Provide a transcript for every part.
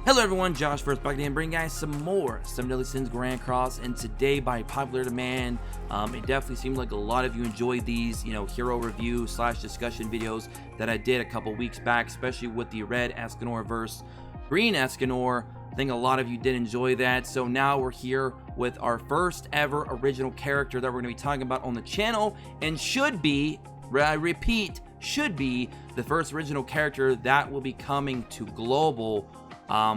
Hello everyone, Josh first back again, bringing guys some more 7 Deadly Sins Grand Cross, and today by popular demand, it definitely seemed like a lot of you enjoyed these, hero review / discussion videos that I did a couple weeks back, especially with the red Escanor versus green Escanor. I think a lot of you did enjoy that, so now we're here with our first ever original character that we're going to be talking about on the channel, and should be, I repeat, should be the first original character that will be coming to global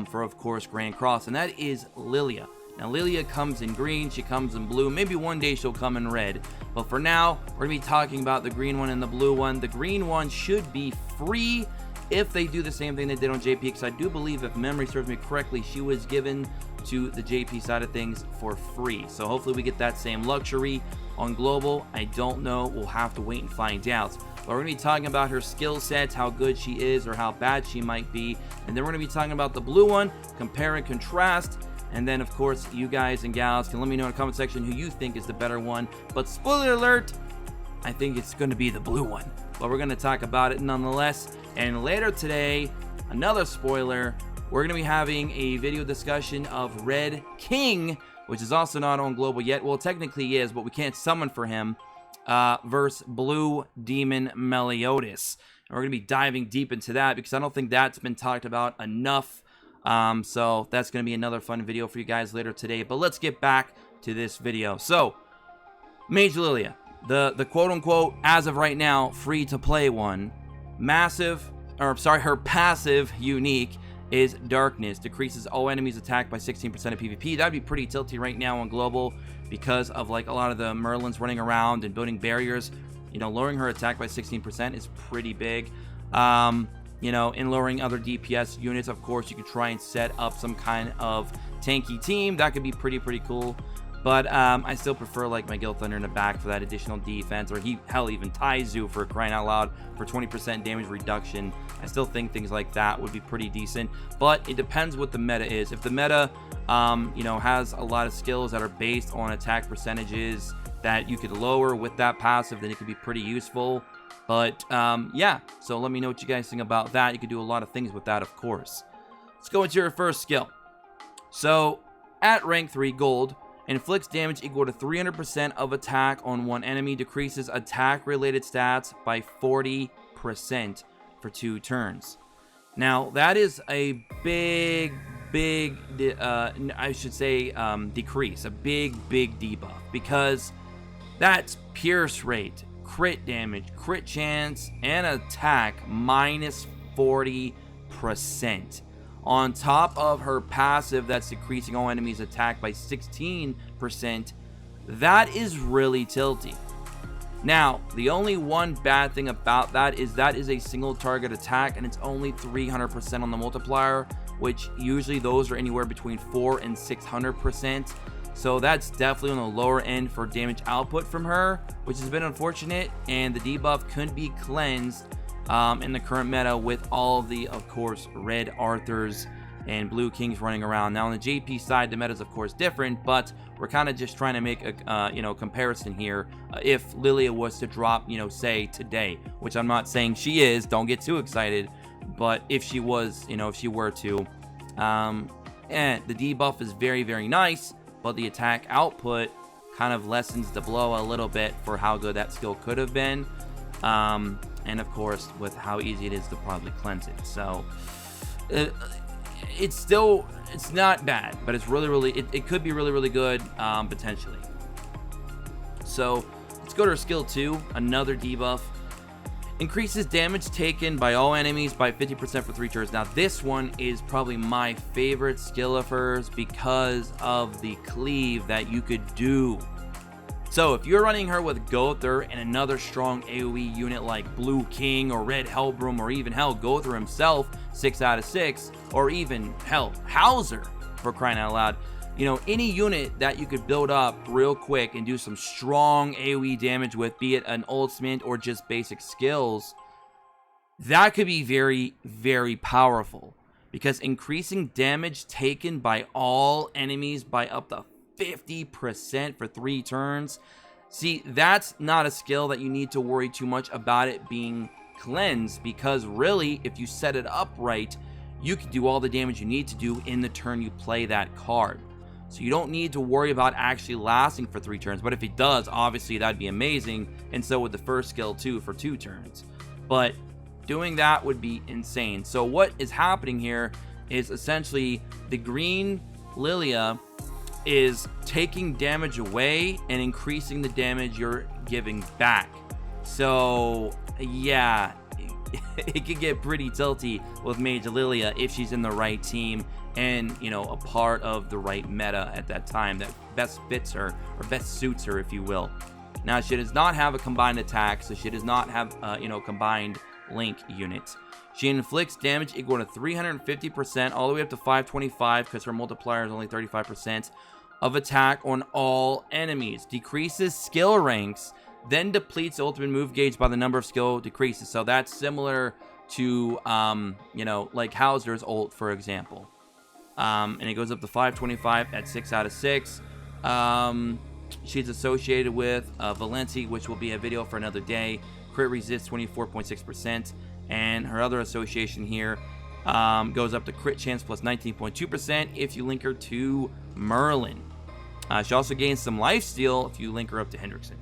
for, of course, Grand Cross, and that is Lilia. Now, Lilia comes in green, she comes in blue, maybe one day she'll come in red, but for now, we're going to be talking about the green one and the blue one. The green one should be free if they do the same thing they did on JP, because I do believe, if memory serves me correctly, she was given to the JP side of things for free, so hopefully we get that same luxury on global. I don't know, we'll have to wait and find out. But we're going to be talking about her skill sets, how good she is or how bad she might be. And then we're going to be talking about the blue one, compare and contrast. And then, of course, you guys and gals can let me know in the comment section who you think is the better one. But spoiler alert, I think it's going to be the blue one. But we're going to talk about it nonetheless. And later today, another spoiler, we're going to be having a video discussion of Red King, which is also not on global yet. Well, technically he is, but we can't summon for him. Versus Blue Demon Meliodas. And we're going to be diving deep into that because I don't think that's been talked about enough. So that's going to be another fun video for you guys later today. But let's get back to this video. So, Mage Lilia, the quote-unquote, as of right now, free-to-play one. Her passive unique is Darkness. Decreases all enemies attack by 16% of PvP. That'd be pretty tilty right now on global, because of like a lot of the Merlins running around and building barriers. Lowering her attack by 16% is pretty big. In lowering other DPS units, of course, you could try and set up some kind of tanky team. That could be pretty cool. But I still prefer like my Guild Thunder in the back for that additional defense, or hell, even Taizu, for crying out loud, for 20% damage reduction. I still think things like that would be pretty decent, but it depends what the meta is. If the meta has a lot of skills that are based on attack percentages that you could lower with that passive, then it could be pretty useful. But yeah, so let me know what you guys think about that. You could do a lot of things with that, of course. Let's go into your first skill. So at rank 3 gold, inflicts damage equal to 300% of attack on one enemy, decreases attack related stats by 40% for 2 turns. Now that is a big decrease, a big debuff, because that's pierce rate, crit damage, crit chance, and attack minus 40%. On top of her passive that's decreasing all enemies attack by 16%, that is really tilty. Now, the only one bad thing about that is a single target attack, and it's only 300% on the multiplier, which usually those are anywhere between 400 and 600%. So that's definitely on the lower end for damage output from her, which has been unfortunate, and the debuff could be cleansed in the current meta with all the, of course, red Arthurs and blue Kings running around. Now on the JP side, the meta is of course different, but we're kind of just trying to make a comparison here. If Lilia was to drop, say today, which I'm not saying she is, don't get too excited, but if she was, if she were to, the debuff is very nice, but the attack output kind of lessens the blow a little bit for how good that skill could have been. And of course, with how easy it is to probably cleanse it. So it's not bad, but it's it could be really good, potentially. So let's go to her skill 2, another debuff. Increases damage taken by all enemies by 50% for 3 turns. Now this one is probably my favorite skill of hers because of the cleave that you could do. So if you're running her with Gother and another strong AoE unit like Blue King or Red Hellbroom, or even hell, Gother himself, 6 out of 6, or even hell, Hauser, for crying out loud, any unit that you could build up real quick and do some strong AoE damage with, be it an ultimate or just basic skills, that could be very powerful, because increasing damage taken by all enemies by up to 50% for 3 turns. See, that's not a skill that you need to worry too much about it being cleansed, because really, if you set it up right, you can do all the damage you need to do in the turn you play that card. So you don't need to worry about actually lasting for 3 turns. But if it does, obviously that'd be amazing. And so would the first skill too for 2 turns. But doing that would be insane. So what is happening here is essentially the green Lilia is taking damage away and increasing the damage you're giving back. So yeah, it could get pretty tilty with Mage Lilia if she's in the right team and, you know, a part of the right meta at that time that best fits her, or best suits her, if you will. Now, she does not have a combined attack, so she does not have you know, combined link units. She inflicts damage equal to 350% all the way up to 525 because her multiplier is only 35% of attack on all enemies. Decreases skill ranks, then depletes the ultimate move gauge by the number of skill decreases. So that's similar to, you know, like Hauser's ult, for example. And it goes up to 525 at 6 out of 6. She's associated with Valency, which will be a video for another day. Crit resist 24.6%. And her other association here goes up to crit chance plus 19.2% if you link her to Merlin. She also gains some lifesteal if you link her up to Hendrickson.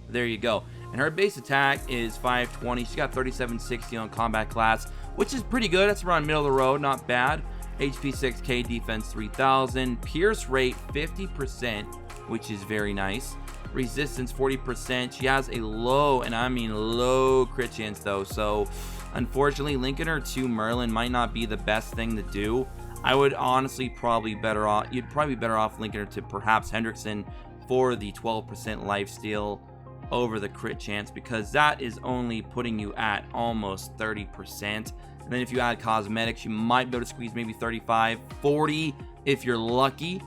There you go. And her base attack is 520. She's got 3760 on combat class, which is pretty good. That's around middle of the road, not bad. HP 6k, defense 3000, pierce rate 50%, which is very nice. Resistance 40%. She has a low, and I mean low, crit chance though. So unfortunately, linking her to Merlin might not be the best thing to do. I would honestly probably better off. You'd probably be better off linking her to perhaps Hendrickson for the 12% lifesteal over the crit chance, because that is only putting you at almost 30%. And then if you add cosmetics, you might be able to squeeze maybe 35, 40 if you're lucky.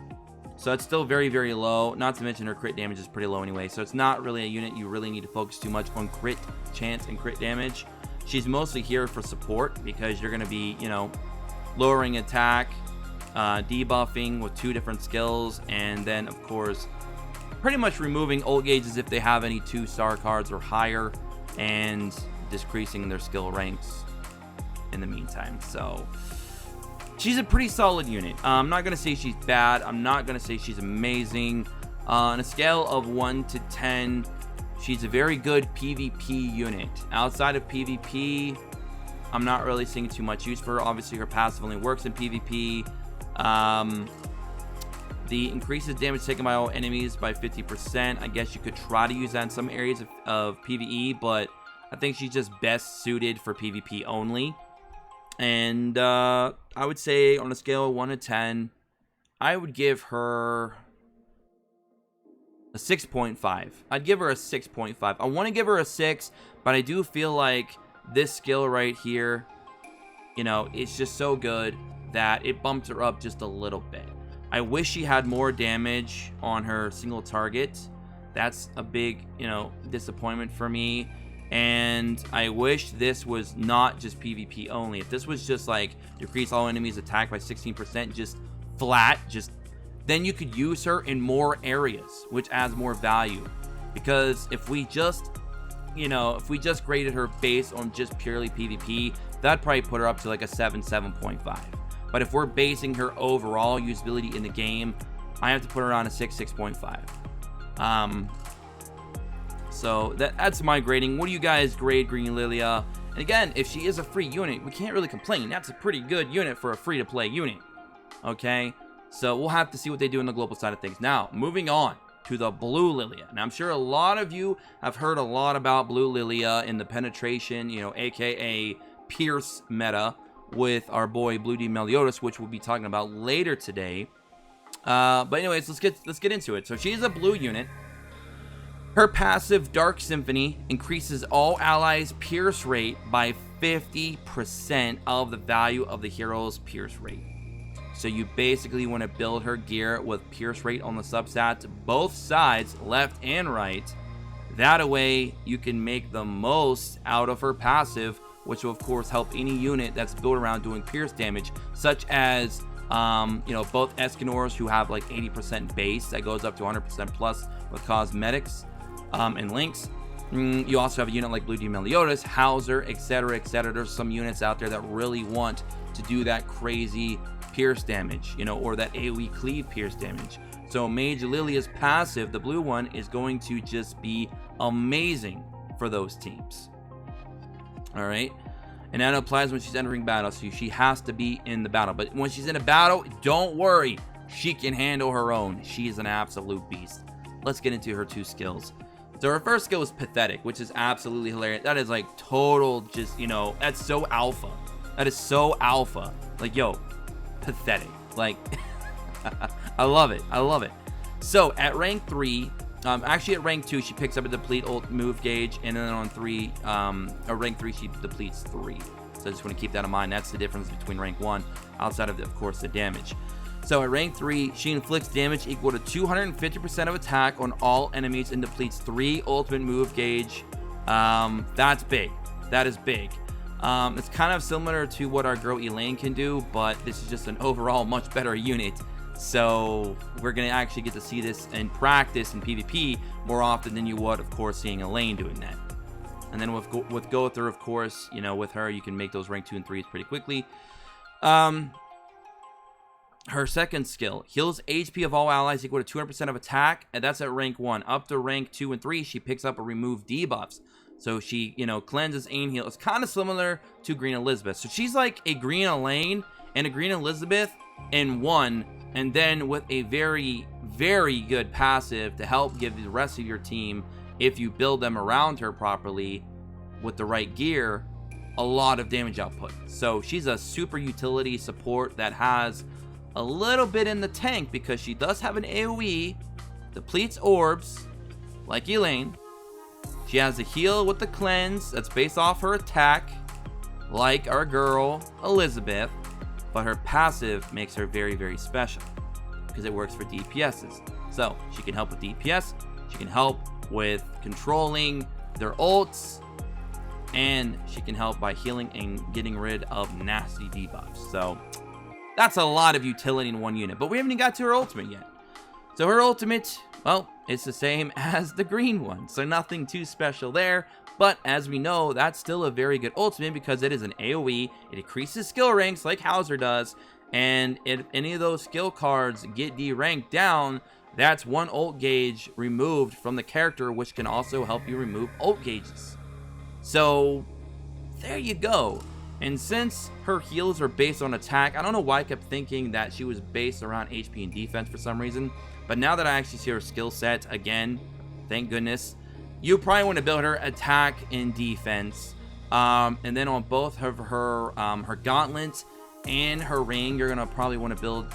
So it's still very, very low. Not to mention her crit damage is pretty low anyway. So it's not really a unit you really need to focus too much on crit chance and crit damage. She's mostly here for support because you're going to be, you know, lowering attack, debuffing with 2 different skills, and then of course pretty much removing ult gauges if they have any 2-star cards or higher, and decreasing their skill ranks in the meantime. So she's a pretty solid unit. I'm not going to say she's bad. I'm not going to say she's amazing. On a scale of 1 to 10, she's a very good PvP unit. Outside of PvP, I'm not really seeing too much use for her. Obviously, her passive only works in PvP. The increases damage taken by all enemies by 50%. I guess you could try to use that in some areas of PvE, but I think she's just best suited for PvP only. And I would say on a scale of 1 to 10, I would give her a 6.5. I'd give her a 6.5. I want to give her a 6, but I do feel like this skill right here, you know, it's just so good that it bumped her up just a little bit. I wish she had more damage on her single target. That's a big, you know, disappointment for me. And I wish this was not just PvP only. If this was just like decrease all enemies attack by 16%, just flat, then you could use her in more areas, which adds more value. Because if we just, you know, if we just graded her based on just purely PvP, that'd probably put her up to like a 7, 7.5. But if we're basing her overall usability in the game, I have to put her on a 6, 6.5. So that's my grading. What do you guys grade Green Lilia? And again, if she is a free unit, we can't really complain. That's a pretty good unit for a free-to-play unit. Okay? So we'll have to see what they do in the global side of things. Now, moving on to the Blue Lilia. Now, I'm sure a lot of you have heard a lot about Blue Lilia in the penetration, you know, aka Pierce meta with our boy Blue D Meliodas, which we'll be talking about later today. But anyways, let's get into it. So she's a blue unit. Her passive Dark Symphony increases all allies' pierce rate by 50% of the value of the hero's pierce rate. So you basically want to build her gear with pierce rate on the substats, both sides, left and right. That way you can make the most out of her passive, which will of course help any unit that's built around doing pierce damage, such as you know, both Escanors who have like 80% base that goes up to 100% plus with cosmetics and links. You also have a unit like Blue D Meliodas, Hauser, etc., etc. There's some units out there that really want to do that crazy pierce damage, you know, or that AoE cleave pierce damage. So Mage Lilia's passive, the blue one, is going to just be amazing for those teams. All right. And that applies when she's entering battle, so she has to be in the battle. But when she's in a battle, don't worry. She can handle her own. She is an absolute beast. Let's get into her 2 skills. So her first skill is Pathetic, which is absolutely hilarious. That is like total just, you know, that's so alpha. That is so alpha. Like, yo, pathetic. Like, I love it. I love it. So at rank 3, actually at rank 2, she picks up a deplete ult move gauge, and then on 3, at rank 3, she depletes 3. So I just want to keep that in mind. That's the difference between rank 1, outside of course, the damage. So at rank 3, she inflicts damage equal to 250% of attack on all enemies and depletes 3 ultimate move gauge. That's big. That is big. It's kind of similar to what our girl Elaine can do, but this is just an overall much better unit. So we're going to actually get to see this in practice in PvP more often than you would, of course, seeing Elaine doing that. And then with Gowther, of course, you know, with her, you can make those rank 2 and 3s pretty quickly. Her second skill, heals HP of all allies equal to 200% of attack, and that's at rank 1. Up to rank 2 and 3, she picks up or remove debuffs. So she, you know, cleanses, aim, heal. It's kind of similar to Green Elizabeth. So she's like a Green Elaine and a Green Elizabeth in one, and then with a very, very good passive to help give the rest of your team, if you build them around her properly with the right gear, a lot of damage output. So she's a super utility support that has a little bit in the tank because she does have an AoE, depletes orbs, like Elaine. She has a heal with the cleanse that's based off her attack, like our girl Elizabeth, but her passive makes her very, very special because it works for DPSs. So she can help with DPS, she can help with controlling their ults, and she can help by healing and getting rid of nasty debuffs. So that's a lot of utility in one unit, but we haven't even got to her ultimate yet. So her ultimate, well, it's the same as the green one, so nothing too special there. But as we know, that's still a very good ultimate because it is an AoE. It increases skill ranks like Hauser does, and if any of those skill cards get D-ranked down, that's 1 ult gauge removed from the character, which can also help you remove ult gauges. So there you go. And since her heals are based on attack, I don't know why I kept thinking that she was based around HP and defense for some reason. But now that I actually see her skill set again, thank goodness, you probably want to build her attack and defense. And then on both of her gauntlet and her ring, you're going to probably want to build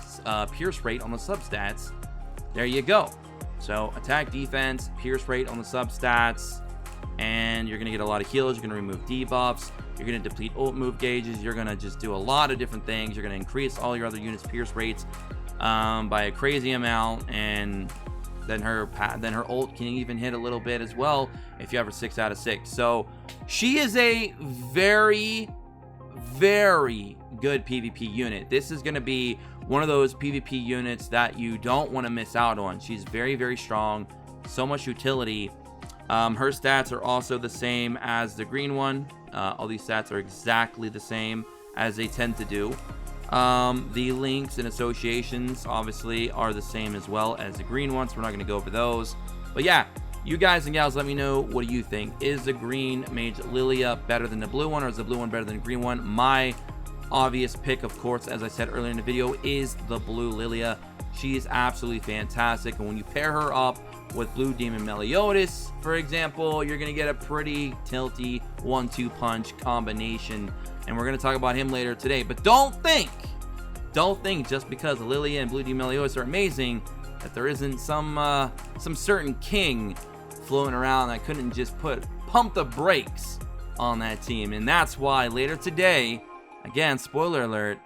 pierce rate on the substats. There you go. So attack, defense, pierce rate on the substats. And you're going to get a lot of heals. You're going to remove debuffs. You're going to deplete ult move gauges. You're going to just do a lot of different things. You're going to increase all your other units' pierce rates by a crazy amount. And then her ult can even hit a little bit as well if you have her 6 out of 6. So she is a very, very good PvP unit. This is going to be one of those PvP units that you don't want to miss out on. She's very, very strong. So much utility. Her stats are also the same as the green one. All these stats are exactly the same as they tend to do. The links and associations obviously are the same as well as the green ones. We're not going to go over those. But yeah, you guys and gals, let me know, what do you think? Is the green Mage Lilia better than the blue one, or is the blue one better than the green one? My obvious pick, of course, as I said earlier in the video, is the blue Lilia. She is absolutely fantastic, and when you pair her up with Blue Demon Meliodas, for example, you're going to get a pretty tilty 1-2 punch combination, and we're going to talk about him later today. But don't think just because Lilia and Blue Demon Meliodas are amazing that there isn't some certain king floating around that couldn't just pump the brakes on that team. And that's why later today, again, spoiler alert,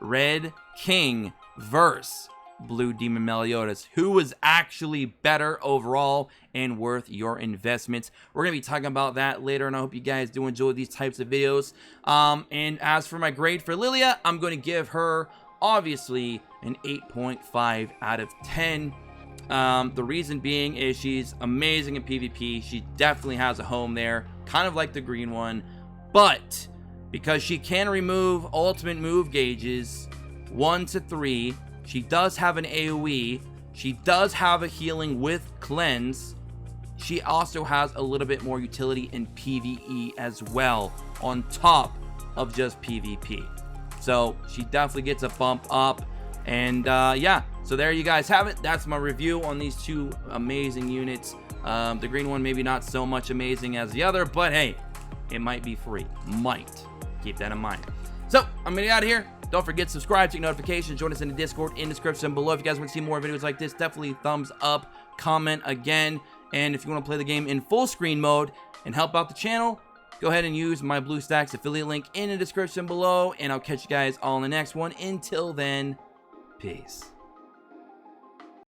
Red King versus Blue Demon Meliodas, who was actually better overall and worth your investments. We're going to be talking about that later, and I hope you guys do enjoy these types of videos. And as for my grade for Lilia, I'm going to give her, obviously, an 8.5 out of 10. The reason being is she's amazing in PvP. She definitely has a home there, kind of like the green one. But because she can remove ultimate move gauges 1 to 3. She does have an AoE. She does have a healing with cleanse. She also has a little bit more utility in PvE as well, on top of just PvP. So she definitely gets a bump up. And yeah, so there you guys have it. That's my review on these two amazing units. The green one maybe not so much amazing as the other, but hey, it might be free. Might. Keep that in mind. So I'm gonna get out of here. Don't forget to subscribe, check notifications, join us in the Discord in the description below. If you guys want to see more videos like this, definitely thumbs up, comment again. And if you want to play the game in full screen mode and help out the channel, go ahead and use my BlueStacks affiliate link in the description below. And I'll catch you guys all in the next one. Until then, peace.